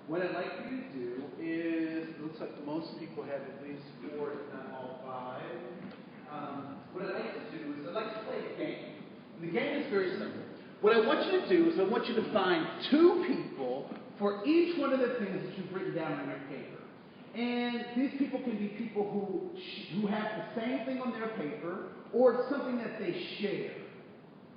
What I'd like for you to do is, it looks like most people have at least 4, if not all 5. What I'd like to do is I'd like to play a game. And the game is very simple. What I want you to do is I want you to find 2 people for each one of the things that you've written down on your paper. And these people can be people who have the same thing on their paper, or it's something that they share.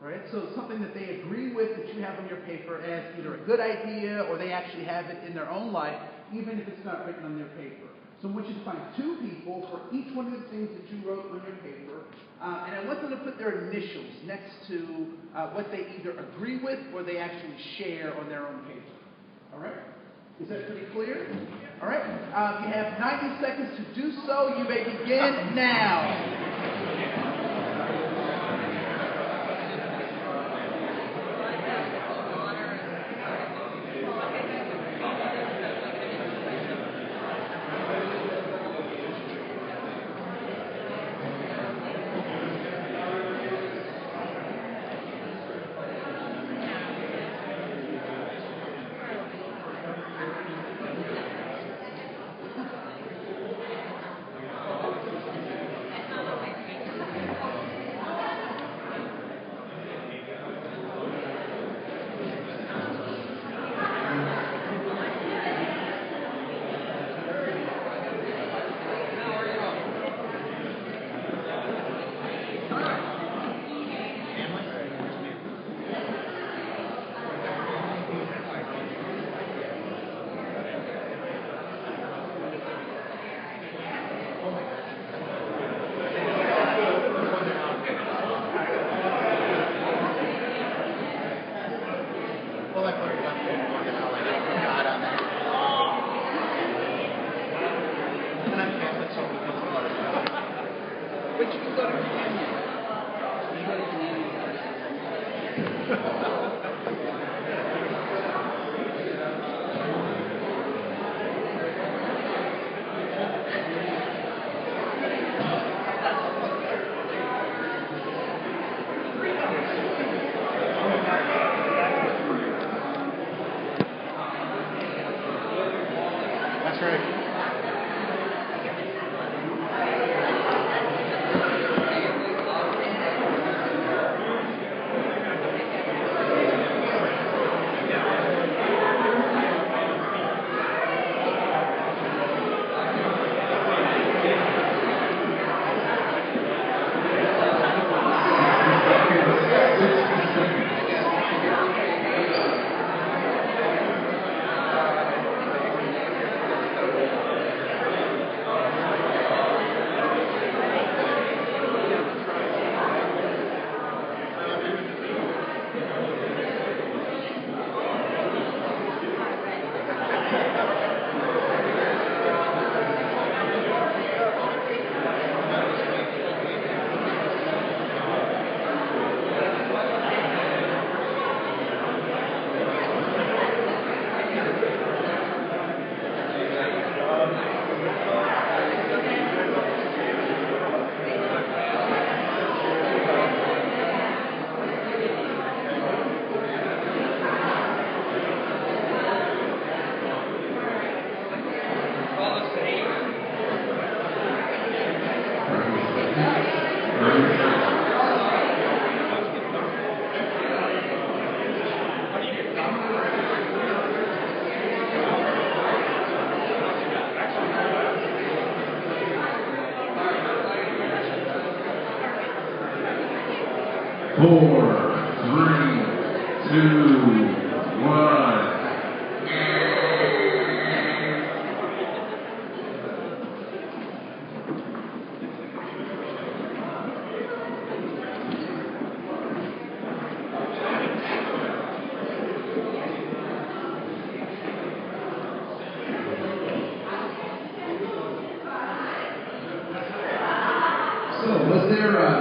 Right? So it's something that they agree with that you have on your paper as either a good idea or they actually have it in their own life, even if it's not written on their paper. So I want you to find 2 people for each one of the things that you wrote on your paper, and I want them to put their initials next to what they either agree with or they actually share on their own paper. All right? Is that pretty clear? All right. You have 90 seconds to do so. You may begin now.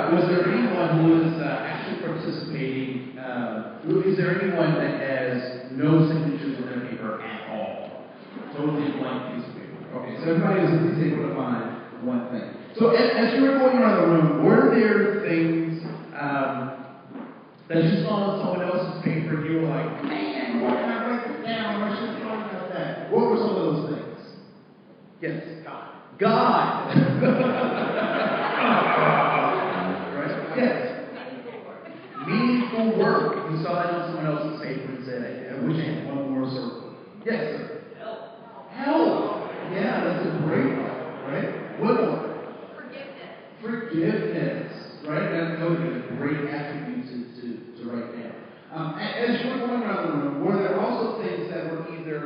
Was there anyone who was actually participating? Is there anyone that has no signatures on their paper at all? Totally blank piece of paper. Okay, so everybody was at least able to find one thing. So as you were going around the room, were there things that you saw on someone else's paper and you were like, man, why did I write this down? I should have thought about that. What work, you saw that on someone else's paper and said, I wish I had one more circle. Yes, sir. Help. Yeah, that's a great one, right? One more. Forgiveness. Right? Those are great attributes to write down. As you were going around the room, were there also things that were either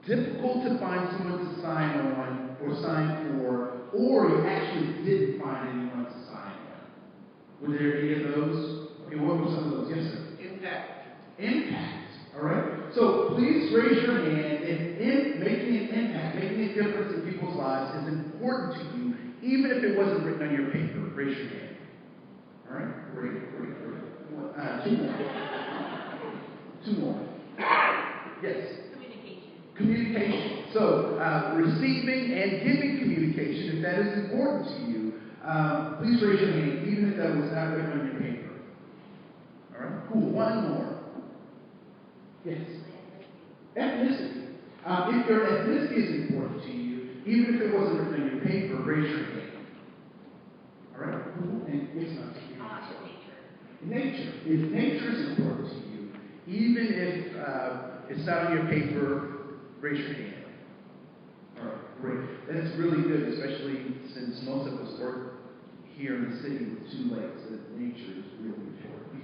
difficult to find someone to sign on or sign for, or you actually didn't find anyone to sign on? Were there any of those? Okay, what were some of those? Yes, sir. Impact. All right. So please raise your hand if making an impact, making a difference in people's lives is important to you, even if it wasn't written on your paper. Raise your hand. All right. Great. Two more. Yes. Communication. So, receiving and giving communication, if that is important to you, please raise your hand, even if that was not written on your paper. All right? Cool. One more. Yes. Ethnicity. If your ethnicity is important to you, even if it wasn't written on your paper, raise your hand. All right? Cool. And it's not to you. Nature. If nature is important to you, even if it's not on your paper, raise your hand. All right, great. That's really good, especially since most of us work here in the city with 2 lakes. That nature is really important.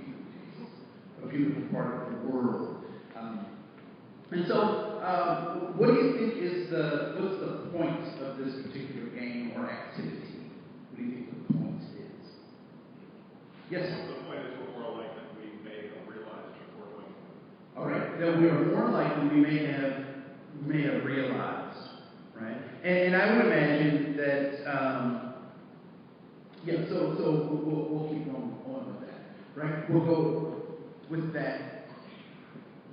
A beautiful part of the world. And so, what do you think is what's the point of this particular game or activity? What do you think the point is? Yes, sir. The point is we're more likely we may have realized before going. All right, that we are more likely we may have realized, right? And I would imagine that, so we'll keep going on with that, right? We'll go with that.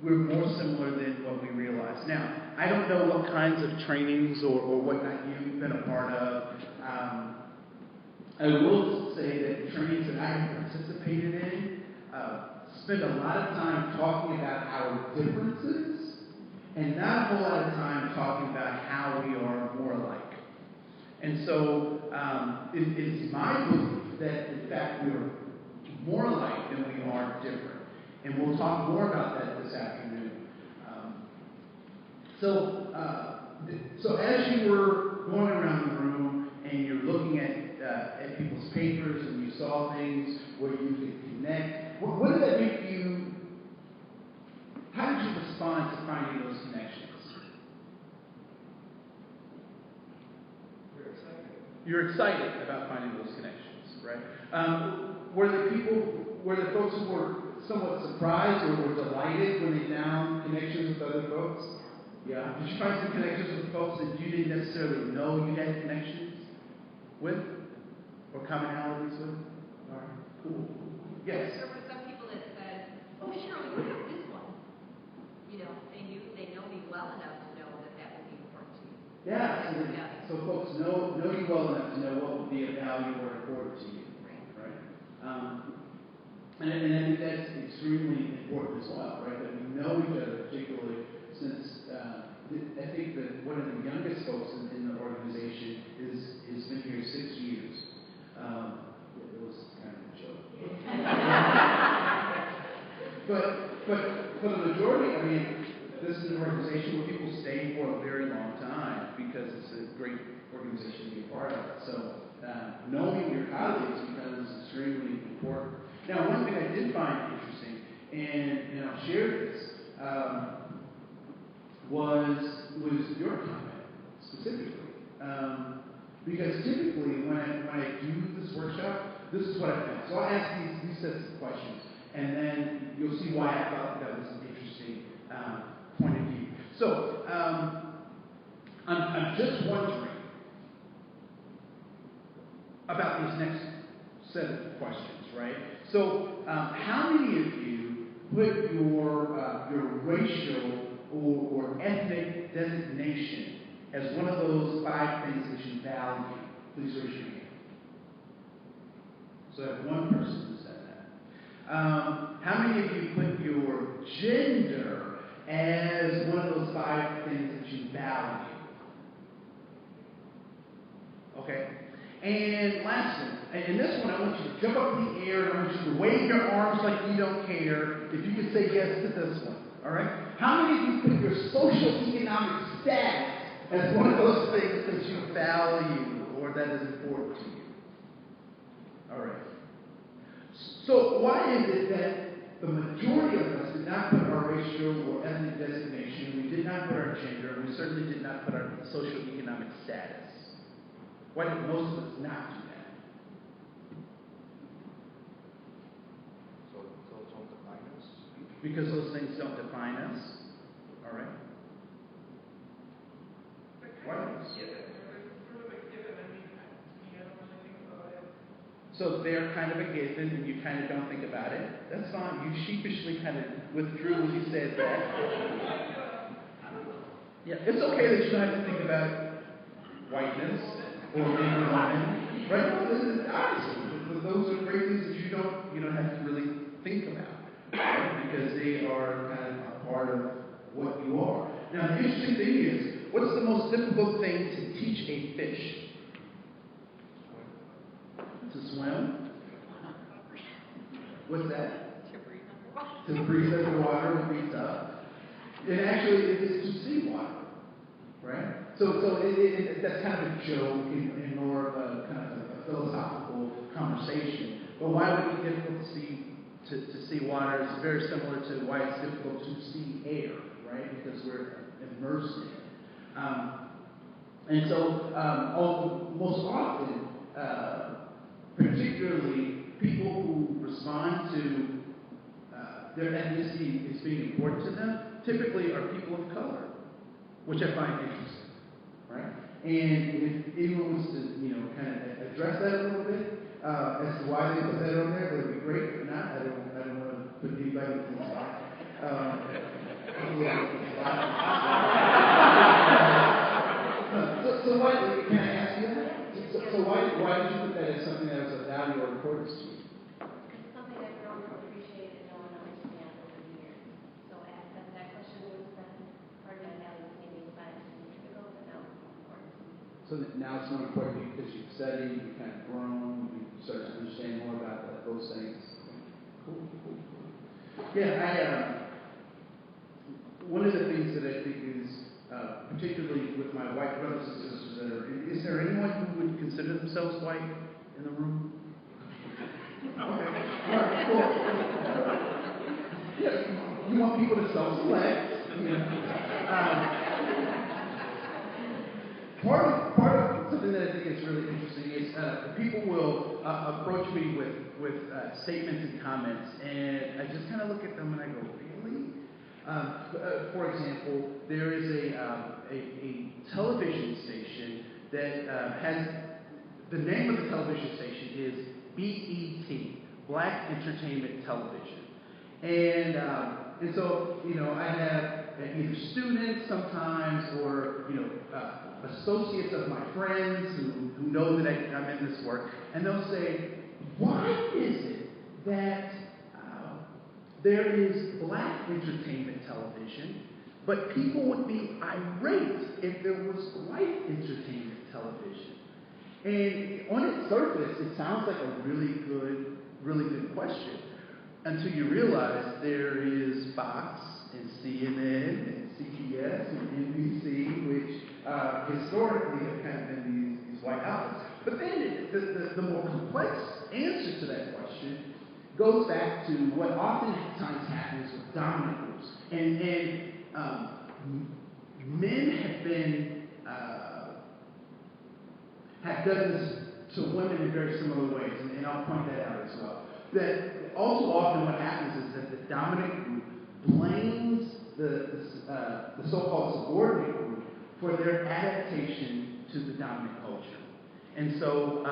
We're more similar than what we realize. Now, I don't know what kinds of trainings or whatnot you've been a part of. I will say that the trainings that I have participated in spend a lot of time talking about our differences and not a whole lot of time talking about how we are more alike. And so it's my belief that, in fact, we are more alike than we are different. And we'll talk more about that this afternoon. So as you were going around the room and you're looking at people's papers and you saw things where you could connect, what did that make you? How did you respond to finding those connections? You're excited about finding those connections, right? Were the folks who were somewhat surprised or were delighted when they found connections with other folks? Yeah. Did you find some connections with folks that you didn't necessarily know you had connections with or commonalities with? All right. Cool. Yes. There were some people that said, "Oh, sure, we have this one." You know, they know me well enough to know that would be important to you. Yeah. So folks know you well enough to know what would be of value or important to you. Right. And I think that's extremely important as well, right? That we know each other, particularly since I think that one of the youngest folks in the organization has been here 6 years. It was kind of a joke. but for the majority, I mean, this is an organization where people stay for a very long time because it's a great organization to be a part of. So knowing your colleagues becomes extremely important. Now, one thing I did find interesting, and I'll share this, was your comment specifically, because typically when I do this workshop, this is what I found. So I'll ask these sets of questions, and then you'll see why I thought that was an interesting point of view. So I'm just wondering about these next set of questions, right? So how many of you put your racial or ethnic designation as one of those 5 things that you value? Please raise your hand. So I have one person who said that. How many of you put your gender as one of those 5 things that you value? Okay. And lastly, And this one, I want you to jump up in the air, and I want you to wave your arms like you don't care if you can say yes to this one. All right? How many of you put your social economic status as one of those things that you value or that is important to you? All right. So why is it that the majority of us did not put our racial or ethnic designation, we did not put our gender, and we certainly did not put our social economic status? Why did most of us not do that? So those don't define us? Because those things don't define us. All right. Why? So they're kind of a given, and you kind of don't think about it. That's fine. You sheepishly kind of withdrew when you said that. Yeah, it's okay that you don't have to think about whiteness or being a woman, right? Honestly, those are great things that you don't have to really think about, right? Because they are kind of a part of what you are. Now, the interesting thing is, what's the most difficult thing to teach a fish? To swim? What's that? To breathe underwater would be tough. And actually, it is to see water, right? So that's kind of a joke and more of a kind of a philosophical conversation. But why would it be difficult to see water? It's very similar to why it's difficult to see air, right? Because we're immersed in it. And so, most often, particularly people who respond to their ethnicity as being important to them, typically are people of color, which I find interesting, right? And if anyone wants to, kind of address that a little bit as to why they put that on there, that would be great. If not, I don't want to put anybody in the spot. So why? Can I ask you that? So why did you put that as something that was of value or importance to you? It's something I've grown to appreciate and know and understand over the years. So that question was part of my values maybe 5 years ago, but now it's more important to me. So now it's more important because you've studied, you've kind of grown, you started to understand more about those things. Cool. Yeah, one of the things that I think is, particularly with my white brothers and sisters that are, is there anyone who would consider themselves white in the room? Okay. All right, cool. Yeah, you want people to self-select. Part of something that I think is really interesting is people will approach me with statements and comments, and I just kind of look at them and I go, really? For example, there is a television station that has, the name of the television station is BET, Black Entertainment Television. And so, I have either students sometimes or, associates of my friends who know that I'm in this work, and they'll say, why is it that there is black entertainment television, but people would be irate if there was white entertainment television? And on its surface, it sounds like a really good question, until you realize there is Fox and CNN and CBS and NBC, which historically have kind of been these white outlets. But then the more complex answer to that question goes back to what oftentimes happens with dominant groups. And men have done this to women in very similar ways, and I'll point that out as well. That all too often what happens is that the dominant group blames the so-called subordinate group for their adaptation to the dominant culture. And so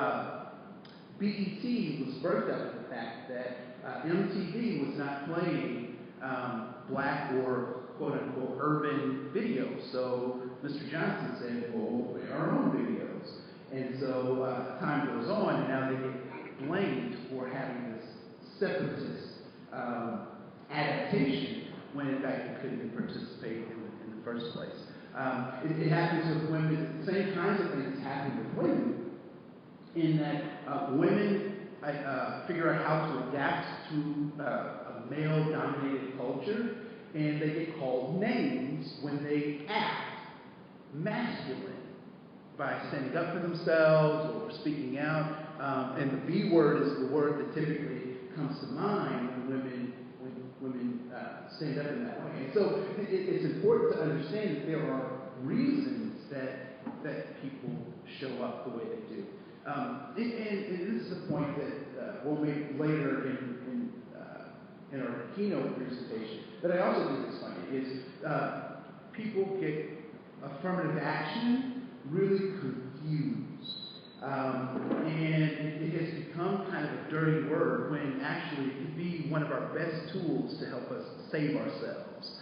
BET was birthed out of the fact that MTV was not playing black or quote-unquote urban videos. So Mr. Johnson said, well, we'll play our own videos. And so time goes on, and now they get blamed for having this separatist adaptation when in fact they couldn't even participate in the first place. It happens with women. The same kinds of things happen with women in that women figure out how to adapt to a male-dominated culture, and they get called names when they act masculine by standing up for themselves or speaking out. And the B word is the word that typically comes to mind when women stand up in that way. And so it's important to understand that there are reasons that people show up the way they do. And this is a point that we'll make later in our keynote presentation, that I also think is funny, is people get affirmative action really confused. And it has become kind of a dirty word when actually it can be one of our best tools to help us save ourselves.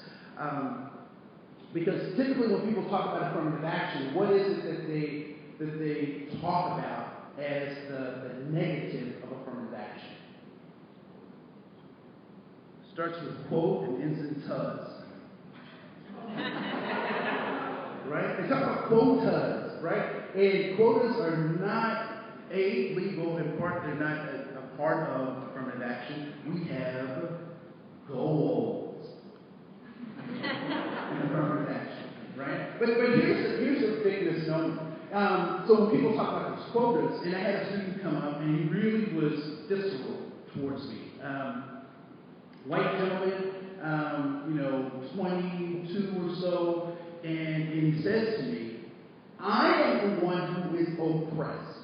Because typically when people talk about affirmative action, what is it that they talk about as the negative of affirmative action? Starts with quote and ends in tuz. Right? They talk about quotas, right? And quotas are not legal, in part they're not a part of affirmative action. We have goals in affirmative action, right? But here's a big misnomer. So when people talk about these quotas, and I had a student come up and he really was visceral towards me. White gentleman, 22 or so, and he says to me, I am the one who is oppressed.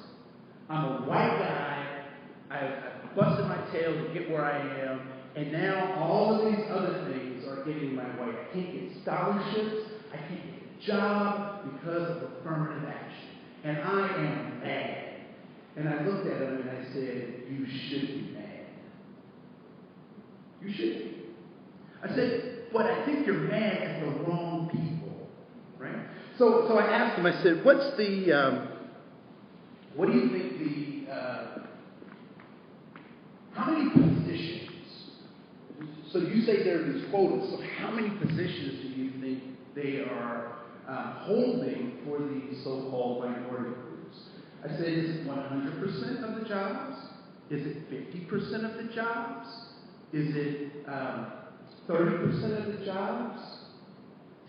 I'm a white guy. I've busted my tail to get where I am, and now all of these other things are getting in my way. I can't get scholarships. I can't get a job because of affirmative action. And I am mad. And I looked at him and I said, you should be mad. You should be. I said, but I think you're mad at the wrong people, right? So I asked him, I said, what do you think how many positions, so you say there are these quotas, so how many positions do you think they are holding for these so-called minority groups? I said, is it 100% of the jobs? Is it 50% of the jobs? Is it 30% of the jobs?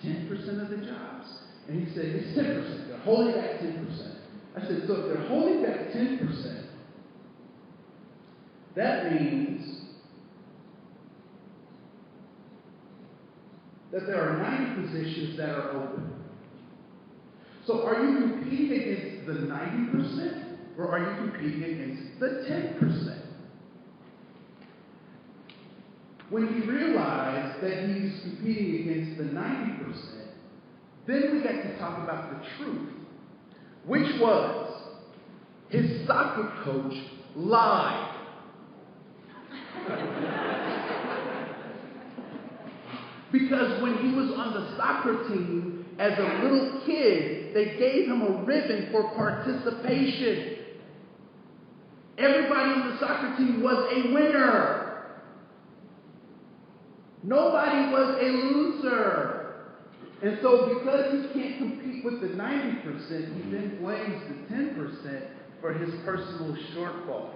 10% of the jobs? And he said, it's 10%. They're holding back 10%. I said, so if they're holding back 10%, that means that there are 90 positions that are open. So are you competing against the 90% or are you competing against the 10%? When he realized that he's competing against the 90%, then we got to talk about the truth, which was his soccer coach lied. Because when he was on the soccer team as a little kid, they gave him a ribbon for participation. Everybody on the soccer team was a winner. Nobody was a loser. And so because he can't compete with the 90%, he then blames the 10% for his personal shortfall.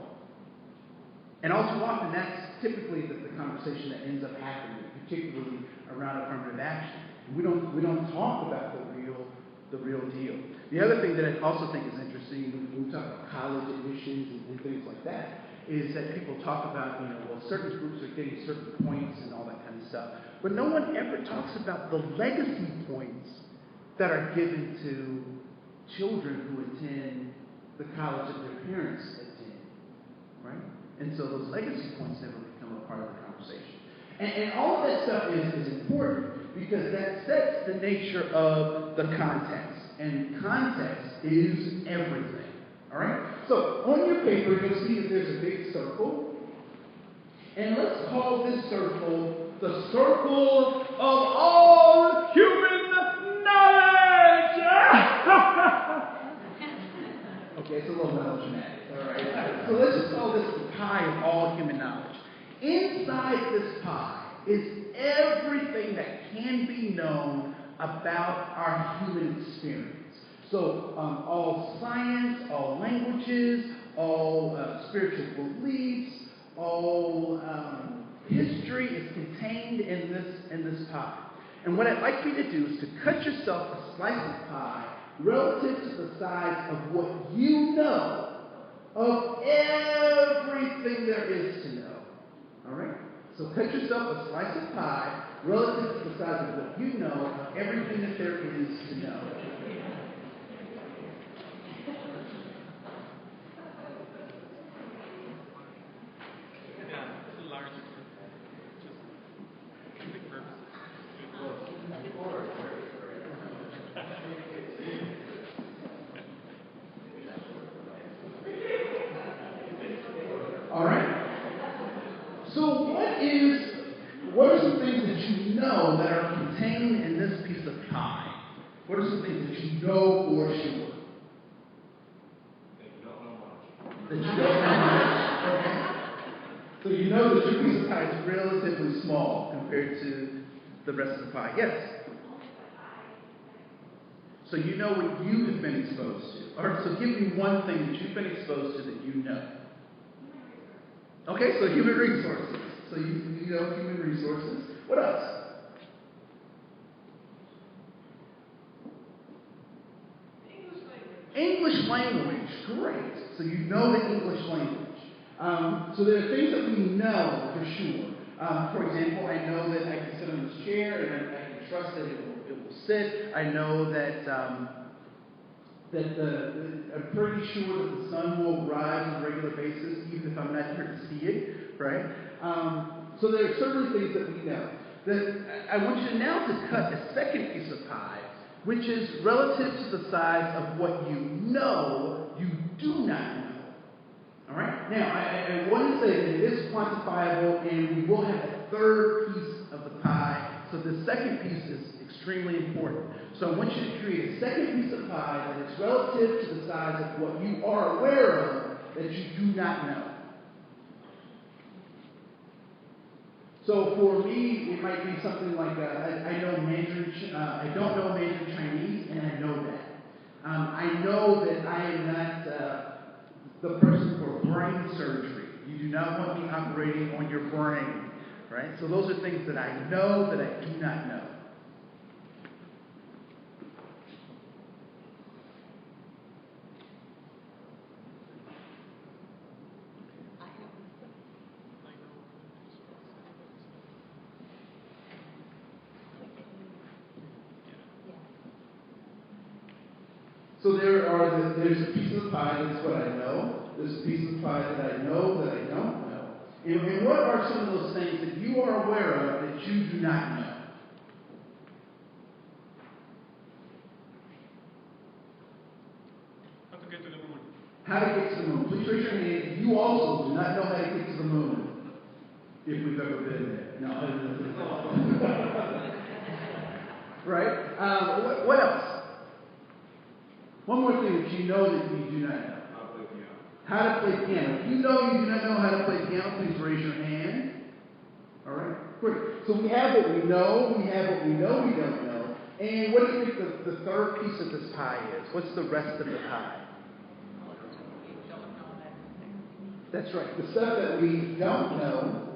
And all too often, that's typically the conversation that ends up happening, particularly around affirmative action. We don't talk about the real deal. The other thing that I also think is interesting when we talk about college admissions and things like that is that people talk about, certain groups are getting certain points and all that kind of stuff. But no one ever talks about the legacy points that are given to children who attend the college that their parents attend, right? And so those legacy points never become a part of the conversation. And all of that stuff is important because that sets the nature of the context. And context is everything. All right? So on your paper, you'll see that there's a big circle. And let's call this circle the circle of all human knowledge. Okay, it's a little melodramatic. All right? So let's just call this the pie of all human knowledge. Inside this pie is everything that can be known about our human experience. So all science, all languages, all spiritual beliefs, all history is contained in this pie. And what I'd like for you to do is to cut yourself a slice of pie relative to the size of what you know of everything there is to know. All right? So cut yourself a slice of pie relative to the size of what you know of everything that there is to know. All right? So what are some things that you know that are contained in this piece of pie? What are some things that you know for sure? That you don't know much. That you don't know much? Okay. So you know that your piece of pie is relatively small compared to the rest of the pie. Yes? So you know what you have been exposed to. All right, so give me one thing that you've been exposed to that you know. Okay, so human resources. So you know human resources. What else? English language. Great. So you know the English language. So there are things that we know for sure. For example, I know that I can sit on this chair and I can trust that it will sit. I know that I'm pretty sure that the sun will rise on a regular basis, even if I'm not here to see it, right? So there are certainly things that we know. I want you now to cut a second piece of pie, which is relative to the size of what you know you do not know. All right? Now, I want to say that it is quantifiable, and we will have a third piece of the pie. So the second piece is extremely important. So I want you to create a second piece of pie that is relative to the size of what you are aware of that you do not know. So for me, it might be something like I know Mandarin. I don't know Mandarin Chinese, and I know that. I know that I am not the person for brain surgery. You do not want me operating on your brain, right? So those are things that I know that I do not know. So there's a piece of pie that's what I know. There's a piece of pie that I know that I don't know. And what are some of those things that you are aware of that you do not know? How to get to the moon. How to get to the moon. Please raise your hand if you also do not know how to get to the moon. If we've ever been there. No. Right? What else? One more thing that you know that you do not know. How to play piano. If you know you do not know how to play piano, please raise your hand. All right? Great. So we have what we know. We have what we know we don't know. And what do you think the third piece of this pie is? What's the rest of the pie? That's right. The stuff that we don't know.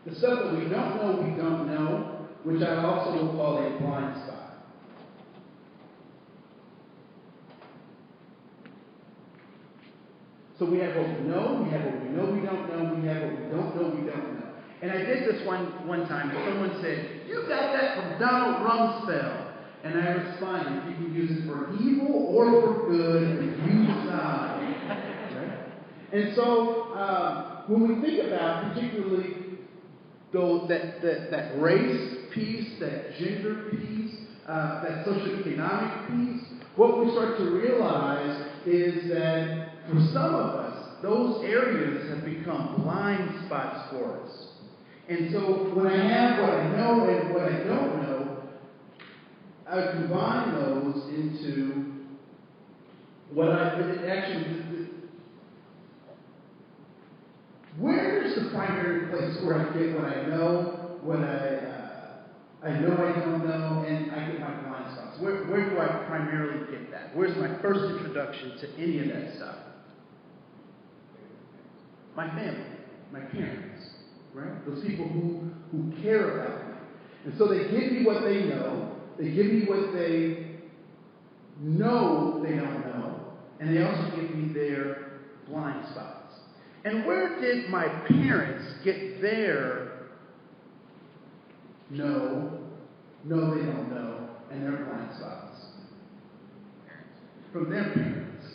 The stuff that we don't know, which I also will call a blind spot. So we have what we know, we have what we know we don't know, we have what we don't know we don't know. And I did this one time. Someone said, "You got that from Donald Rumsfeld." And I responded, "You can use it for evil or for good, you decide." Right? And so when we think about particularly that race piece, that gender piece, that socioeconomic piece, what we start to realize is that for some of us, those areas have become blind spots for us. And so when I have what I know and what I don't know, I combine those into what Where's the primary place where I get what I know, what I know I don't know, and I get my blind spots? Where do I primarily get that? Where's my first introduction to any of that stuff? My family, my parents, right? Those people who care about me. And so they give me what they know. They give me what they know they don't know. And they also give me their blind spots. And where did my parents get their no, they don't know, and their blind spots? From their parents.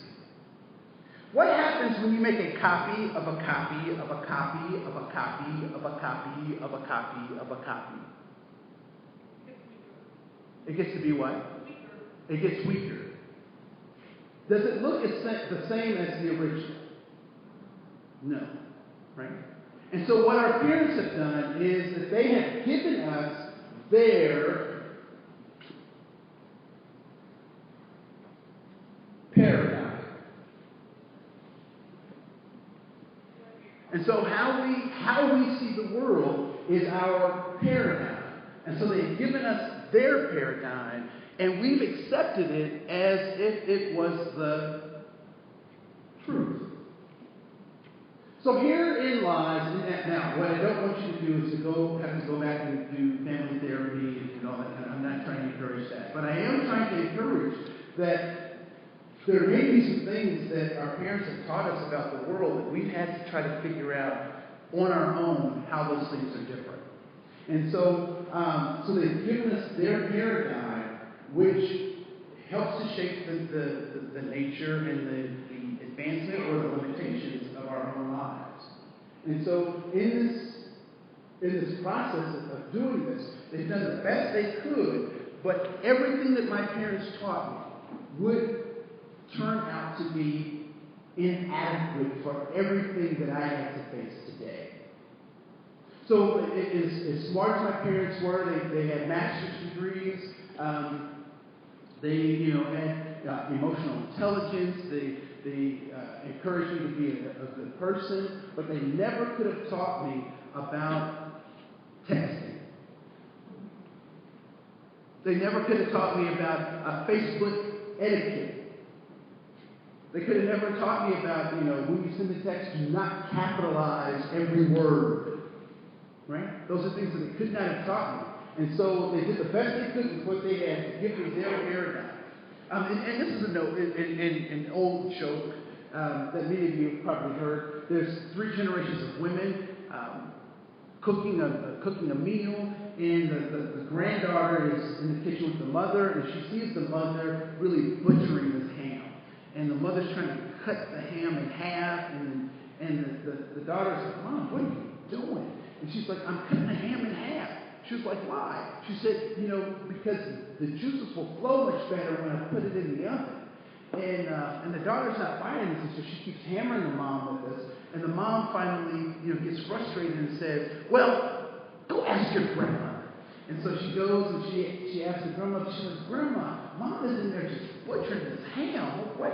What happens when you make a copy of a copy of a copy of a copy of a copy of a copy of a copy? It gets to be what? It gets weaker. Does it look the same as the original? No. Right? And so what our parents have done is that they have given us their paradigm. And so how we see the world is our paradigm. And so they've given us their paradigm, and we've accepted it as if it was the truth. So herein lies, now what I don't want you to do is to have to go back and do family therapy and all that kind of, I'm not trying to encourage that. But I am trying to encourage that there may be some things that our parents have taught us about the world that we've had to try to figure out on our own how those things are different. And so, so they've given us their paradigm, which helps to shape the nature and the advancement or the limitations of our own lives. And so in this process of doing this, they've done the best they could, but everything that my parents taught me would turn out to be inadequate for everything that I had to face today. So as smart as my parents were, they had master's degrees. They had emotional intelligence. They encouraged me to be a good person, but they never could have taught me about texting. They never could have taught me about Facebook etiquette. They could have never taught me about, when you send a text, do not capitalize every word. Right? Those are things that they could not have taught me. And so they did the best they could with what they had to give me their paradigm. And this is an old joke that many of you have probably heard. There's 3 generations of women cooking a meal, and the granddaughter is in the kitchen with the mother, and she sees the mother really butchering this ham. And the mother's trying to cut the ham in half, and the daughter's like, "Mom, what are you doing?" And she's like, "I'm cutting the ham in half." She was like, "Why?" She said, because the juices will flow much better when I put it in the oven. And the daughter's not buying this, and so she keeps hammering the mom with this. And the mom finally, gets frustrated and says, "Well, go ask your grandmother." And so she goes and she asks her grandmother. She says, "Grandma, Mom is in there just butchering this ham. What's going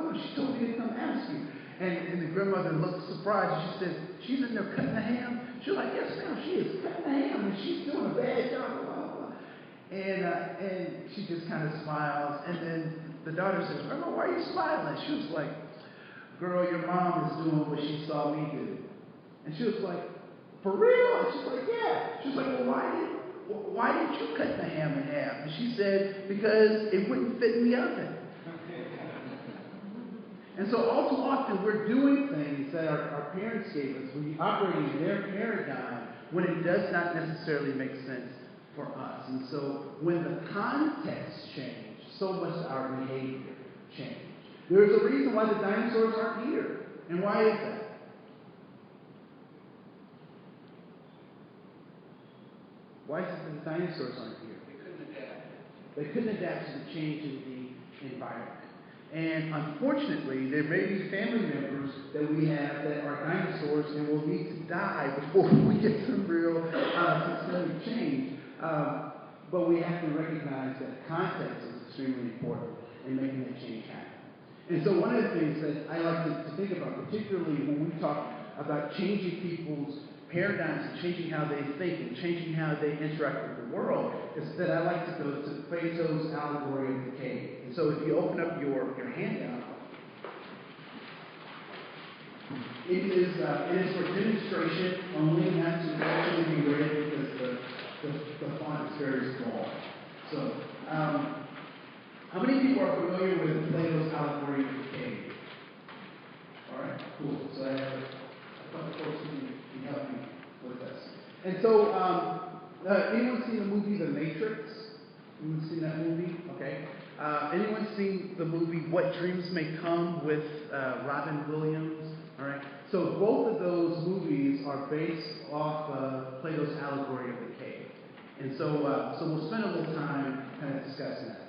on? She told me to come ask you." And the grandmother looked surprised. She said, "She's in there cutting the ham?" She was like, "Yes, ma'am, she is cutting the ham, and she's doing a bad job." Blah, blah, blah. And she just kind of smiles. And then the daughter says, "Grandma, why are you smiling?" She was like, "Girl, your mom is doing what she saw me do." And she was like, "For real?" And she's like, "Yeah." She was like, "Well, why didn't you cut the ham in half?" And she said, "Because it wouldn't fit in the oven." And so all too often we're doing things that our parents gave us. We're operating in their paradigm when it does not necessarily make sense for us. And so when the context changed, so must our behavior change. There's a reason why the dinosaurs aren't here. And why is that? Why is it that the dinosaurs aren't here? They couldn't adapt. They couldn't adapt to the change in the environment. And unfortunately, there may be family members that we have that are dinosaurs and will need to die before we get some real systemic change. But we have to recognize that context is extremely important in making that change happen. And so one of the things that I like to think about, particularly when we talk about changing people's paradigms and changing how they think and changing how they interact with the world is that I like to go to Plato's allegory of the cave. And so if you open up your handout, it is for demonstration only, not to actually be read because the font is very small. So, how many people are familiar with Plato's allegory of the cave? All right, cool. So I have a couple folks who can help me with this. And so, anyone seen the movie The Matrix? Anyone seen that movie? Okay. Anyone seen the movie What Dreams May Come with Robin Williams? All right. So both of those movies are based off Plato's allegory of the cave. And so we'll spend a little time kind of discussing that.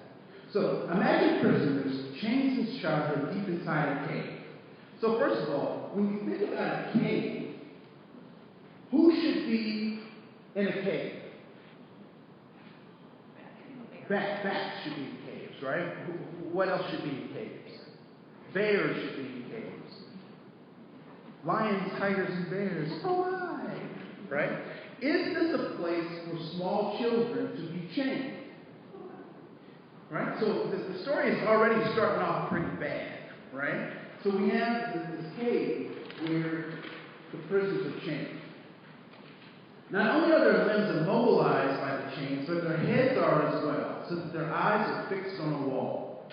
So imagine prisoners chained since childhood deep inside a cave. So first of all, when you think about a cave, who should be in a cave? Bats should be in caves, right? What else should be in caves? Bears should be in caves. Lions, tigers, and bears. Oh my! Right? Is this a place for small children to be chained? Right? So the story is already starting off pretty bad, right? So we have this cave where the prisoners are chained. Not only are their limbs immobilized by the chains, but their heads are as well, so that their eyes are fixed on a wall.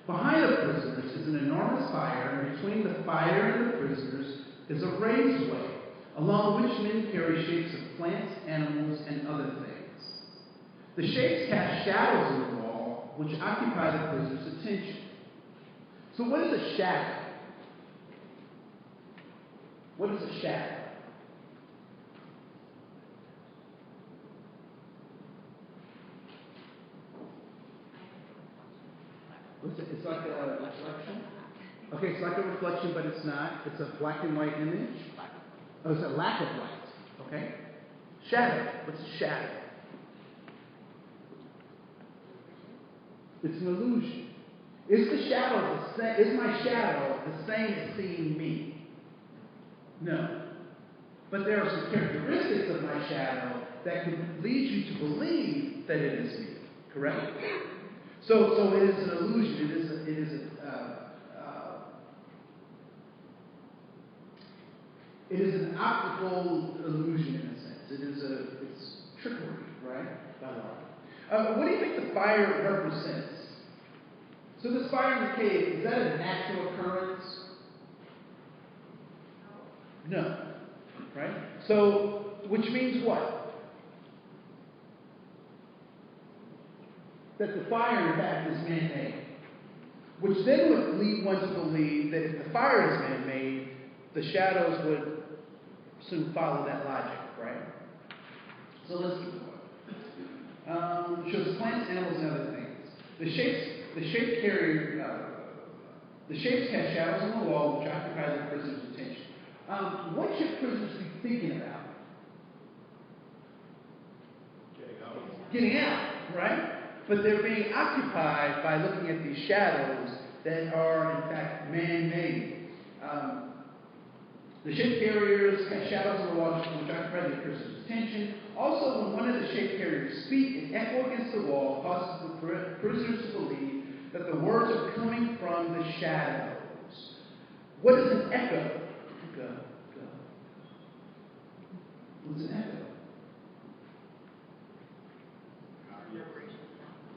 Behind the prisoners is an enormous fire, and between the fire and the prisoners is a raised way, along which men carry shapes of plants, animals, and other things. The shapes cast shadows on the wall, which occupy the prisoner's attention. So what is a shadow? What is a shadow? It's like a reflection? Okay, it's like a reflection, but it's not. It's a black and white image. Oh, it's a lack of light. Okay? Shadow. What's a shadow? It's an illusion. Is the shadow the same? Is my shadow the same as seeing me? No. But there are some characteristics of my shadow that can lead you to believe that it is me. Correct? So it is an illusion. It is an optical illusion in a sense. It's trickery, right? By law. What do you think the fire represents? So this fire in the cave, is that a natural occurrence? No. Right? So, which means what? That the fire, in fact, is man-made. Which then would lead one to believe that if the fire is man-made, the shadows would soon follow that logic, right? So let's keep going. Shows plants, animals, and other things. The shapes cast shadows on the wall, which occupy the prisoner's attention. What should prisoners be thinking about? Getting out, right? But they're being occupied by looking at these shadows that are, in fact, man-made. The shape carriers cast shadows on the wall, which occupy the prisoner's attention. Also, when one of the shape carriers speak, an echo against the wall causes the prisoners to believe that the words are coming from the shadows. What is an echo? Go. What's an echo?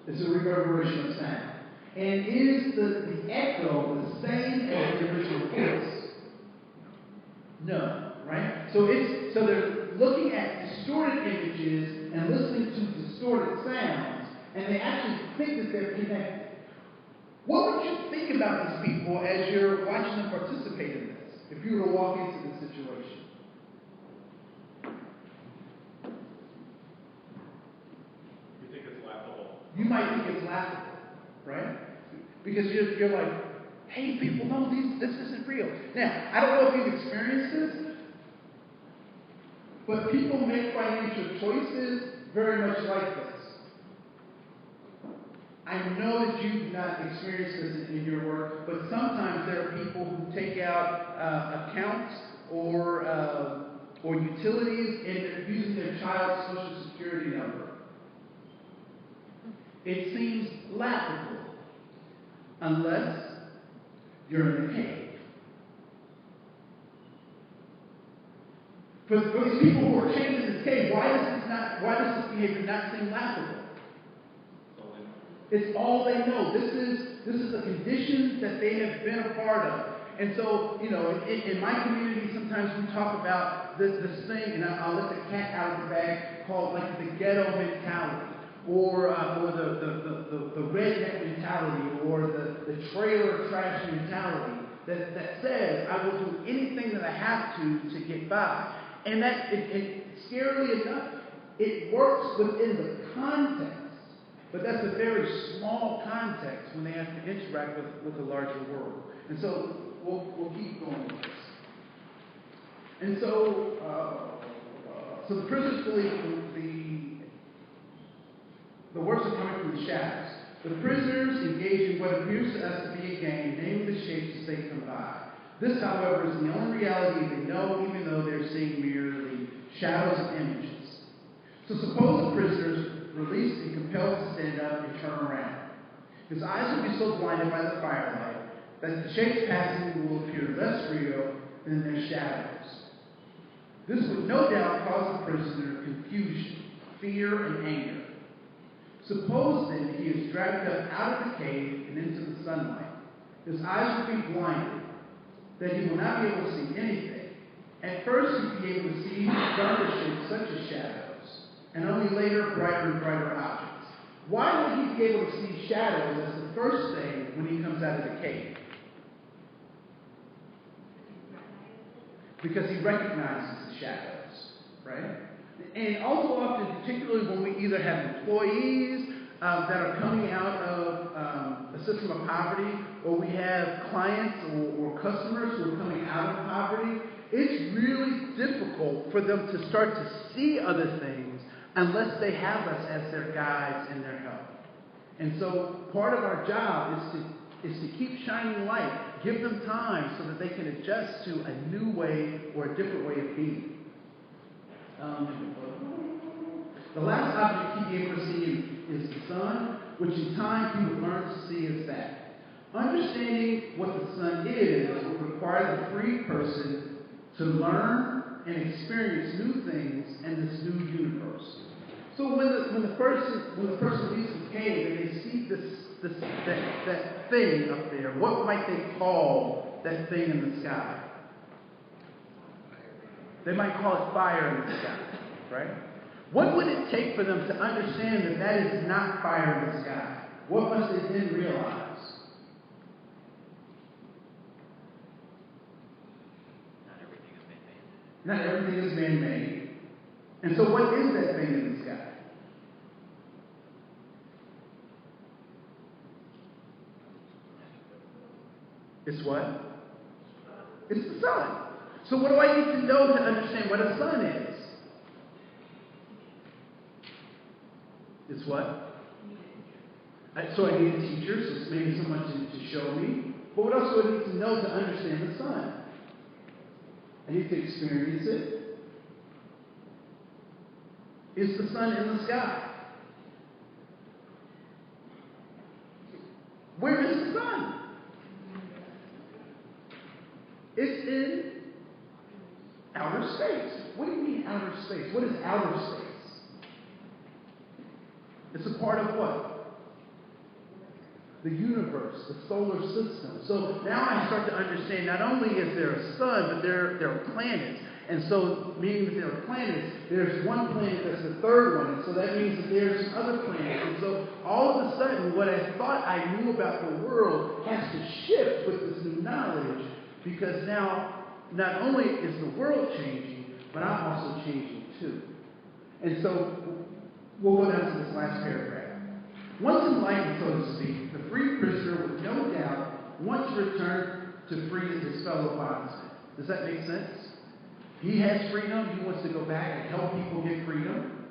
It's a reverberation of sound. And is the echo the same as the original voice? No, right? So they're looking at distorted images and listening to distorted sounds, and they actually think that they're connected. What would you think about these people as you're watching them participate in this, if you were to walk into this situation? You think it's laughable? You might think it's laughable, right? Because you're like, hey, people, no, this isn't real. Now, I don't know if you've experienced this, but people make financial choices very much like this. I know that you've not experienced this in your work, but sometimes there are people who take out accounts or utilities, and they're using their child's social security number. It seems laughable unless you're in the cave. For these people who are chained in this cave, why does this behavior not seem laughable? It's all they know. This is a condition that they have been a part of. And so, in my community, sometimes we talk about this thing, and I'll let the cat out of the bag, called like the ghetto mentality, or the redneck mentality, or the trailer trash mentality that says I will do anything that I have to get by. And that, scarily enough, it works within the context. But that's a very small context when they have to interact with the larger world. And so we'll keep going with this. And so the prisoners believe the works are coming from the shadows. The prisoners engage in what appears to us to be a game, naming the shapes as they come by. This, however, is the only reality they know, even though they're seeing merely shadows of images. So suppose the prisoners released and compelled to stand up and turn around. His eyes will be so blinded by the firelight that the shapes passing will appear less real than their shadows. This would no doubt cause the prisoner confusion, fear, and anger. Suppose then he is dragged up out of the cave and into the sunlight. His eyes will be blinded, that he will not be able to see anything. At first he will be able to see darker shapes such as shadows, and only later brighter and brighter objects. Why would he be able to see shadows as the first thing when he comes out of the cave? Because he recognizes the shadows, right? And also often, particularly when we either have employees that are coming out of a system of poverty, or we have clients or customers who are coming out of poverty, it's really difficult for them to start to see other things unless they have us as their guides and their help. And so part of our job is to keep shining light, give them time so that they can adjust to a new way or a different way of being. The last object he'd be able to see is the sun, which in time he would learn to see as that. Understanding what the sun is would require the free person to learn and experience new things in this new universe. So when the person leaves the cave and they see that thing up there, what might they call that thing in the sky? They might call it fire in the sky, right? What would it take for them to understand that that is not fire in the sky? What must they then realize? Not everything is man-made. And so what is that thing in the sky? It's what? It's the sun. So what do I need to know to understand what a sun is? It's what? So I need a teacher, so maybe someone to show me. But what else do I need to know to understand the sun? I need to experience it. Is the sun in the sky? Where is the sun? It's in outer space. What do you mean outer space? What is outer space? It's a part of what? The universe, the solar system. So now I start to understand not only is there a sun, but there are planets. And so, meaning that there are planets, there's one planet that's the third one. And so that means that there's some other planets. And so all of a sudden, what I thought I knew about the world has to shift with this new knowledge. Because now, not only is the world changing, but I'm also changing too. And so, we'll go down to this last paragraph. Once enlightened, so to speak, the free prisoner would no doubt want to return to free his fellow bondsmen. Does that make sense? He has freedom. He wants to go back and help people get freedom.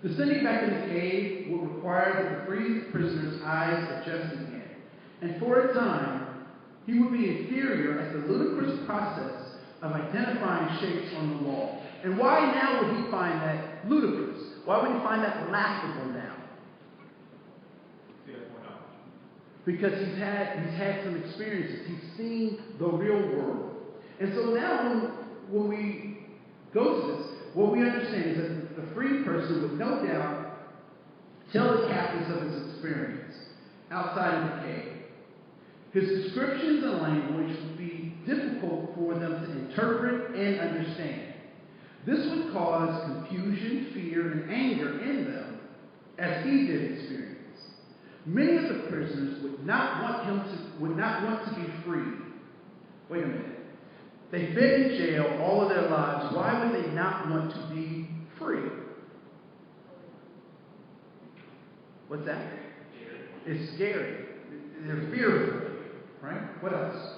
Descending back in the cave would require that the free prisoner's eyes adjust again. And for a time, he would be inferior as the ludicrous process of identifying shapes on the wall. And why now would he find that ludicrous? Why would he find that laughable now? Because he's had some experiences. He's seen the real world. And so now when we go to this, what we understand is that the free person would no doubt tell the captives of his experience outside of the cave. His descriptions and language would be difficult for them to interpret and understand. This would cause confusion, fear, and anger in them, as he did experience. Many of the prisoners would not want to be free. Wait a minute. They've been in jail all of their lives. Why would they not want to be free? What's that? It's scary. They're fearful, right? What else?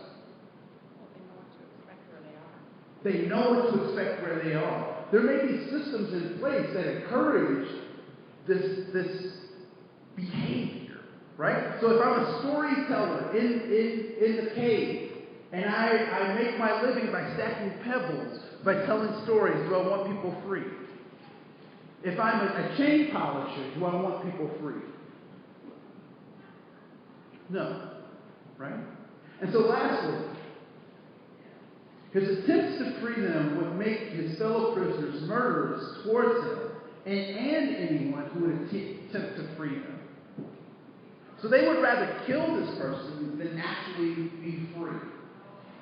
They know what to expect where they are. There may be systems in place that encourage this behavior, right? So if I'm a storyteller in the cave, and I make my living by stacking pebbles, by telling stories, do I want people free? If I'm a chain polisher, do I want people free? No, right? And so lastly, his attempts to free them would make his fellow prisoners murderers towards him and anyone who would attempt to free them. So they would rather kill this person than actually be free.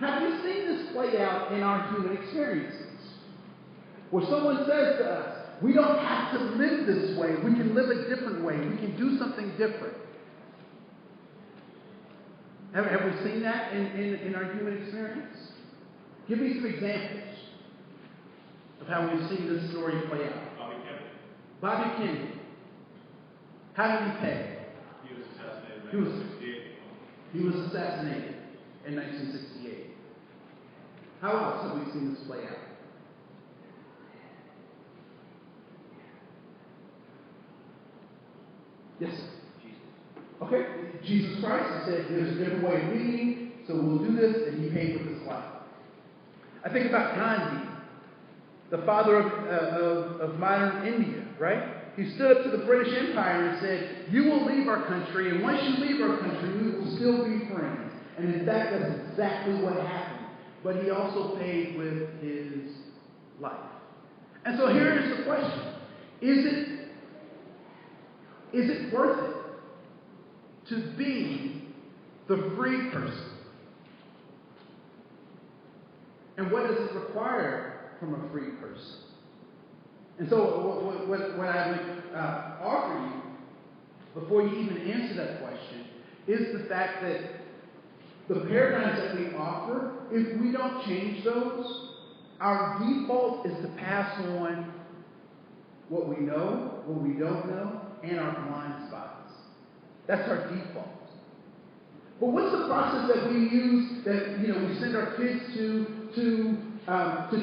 Have you seen this play out in our human experiences? Where someone says to us, we don't have to live this way. We can live a different way. We can do something different. Have we seen that in our human experience? Give me some examples of how we've seen this story play out. Bobby Kennedy. How did he pay? He was assassinated in 1968. He was assassinated in 1968. How else have we seen this play out? Yes, sir. Okay, Jesus Christ said there's a different way of leading, so we'll do this, and he paid with his life. I think about Gandhi, the father of modern India, right? He stood up to the British Empire and said, you will leave our country, and once you leave our country, we will still be friends. And in fact, that's exactly what happened. But he also paid with his life. And so here is the question. Is it worth it to be the free person? And what does it require from a free person? And so what I would offer you, before you even answer that question, is the fact that the paradigms that we offer, if we don't change those, our default is to pass on what we know, what we don't know, and our blind spots. That's our default. But what's the process that we use, that we send our kids to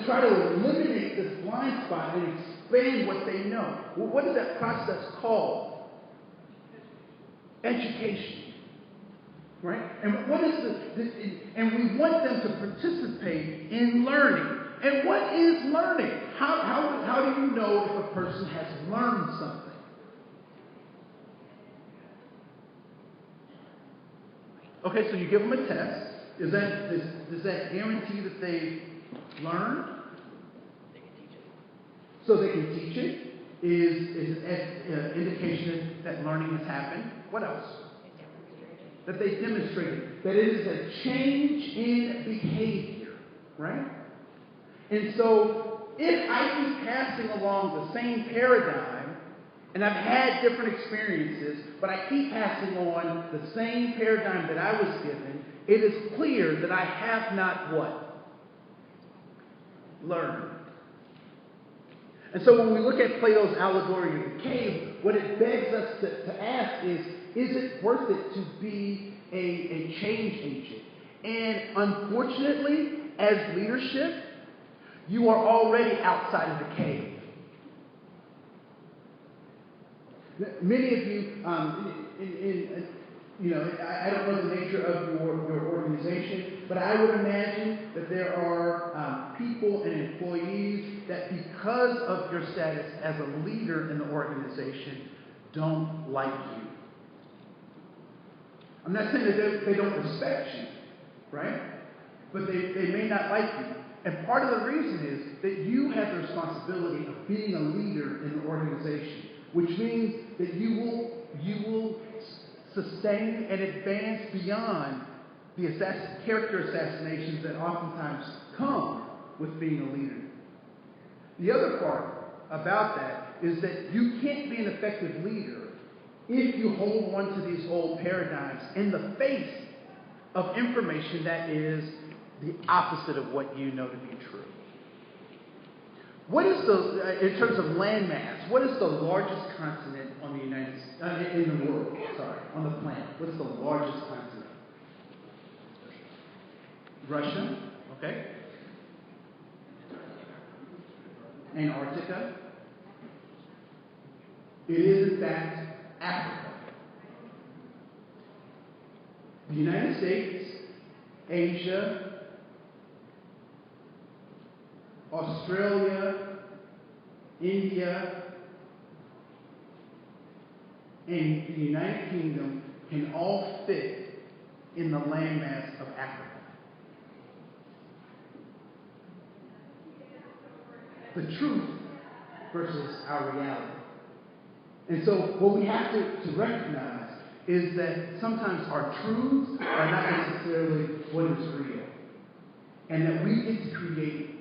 try to eliminate this blind spot and expand what they know? Well, what is that process called? Education. Right? And what is and we want them to participate in learning. And what is learning? How do you know if a person has learned something? Okay, so you give them a test. Does that guarantee that they learned? They can teach it. So they can teach it. Is an indication that learning has happened. What else? That they demonstrated that it is a change in behavior, right? And so if I keep passing along the same paradigm, and I've had different experiences, but I keep passing on the same paradigm that I was given, it is clear that I have not what? Learned. And so when we look at Plato's allegory of the cave, what it begs us to ask is it worth it to be a change agent? And unfortunately, as leadership, you are already outside of the cave. Many of you, I don't know the nature of your organization. organization, but I would imagine that there are people and employees that, because of your status as a leader in the organization, don't like you. I'm not saying that they don't respect you, right? But they may not like you. And part of the reason is that you have the responsibility of being a leader in the organization, which means that you will sustain and advance beyond the character assassinations that oftentimes come with being a leader. The other part about that is that you can't be an effective leader if you hold on to these old paradigms in the face of information that is the opposite of what you know to be true. What is in terms of land mass, what is the largest continent on the in the world? Sorry, on the planet. What is the largest continent? Russia, okay. Antarctica. It is in fact Africa. The United States, Asia, Australia, India, and the United Kingdom can all fit in the landmass of Africa. The truth versus our reality. And so what we have to recognize is that sometimes our truths are not necessarily what is real. And that we get to create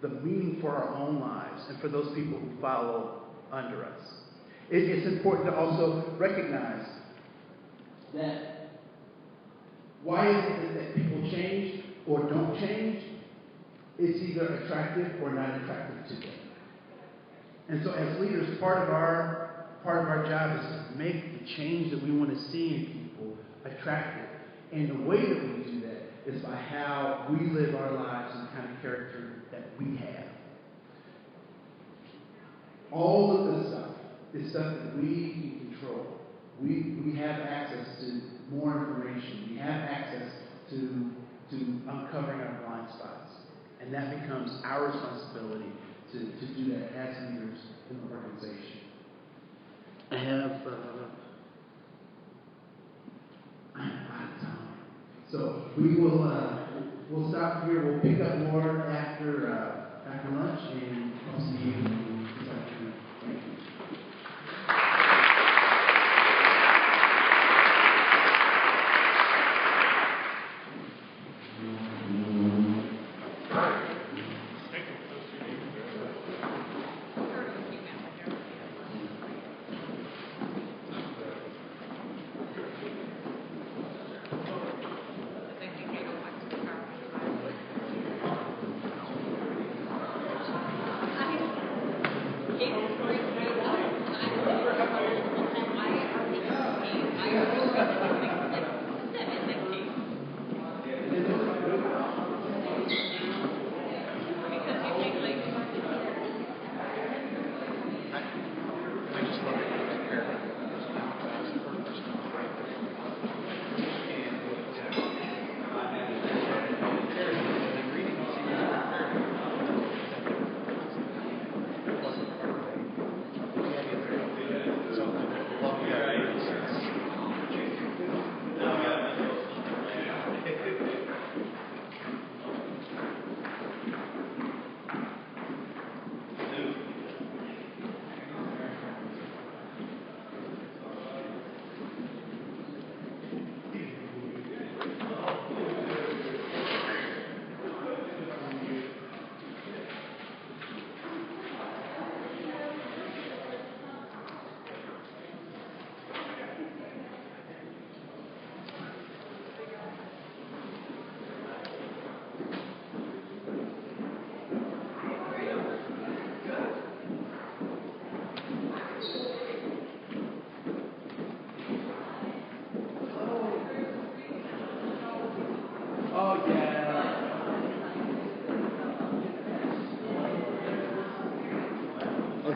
the meaning for our own lives and for those people who follow under us. It's important to also recognize that why is it that people change or don't change? It's either attractive or not attractive to them. And so as leaders, part of our job is to make the change that we want to see in people attractive. And the way that we do that is by how we live our lives and the kind of character that we have. All of this stuff is stuff that we can control. We have access to more information. We have access to uncovering our blind spots. And that becomes our responsibility to do that as leaders in the organization. I have a lot of time. So we'll stop here. We'll pick up more after lunch, and I'll see you this afternoon. Thank you.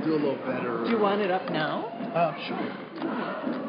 Do a little better. Do you want it up now? Sure.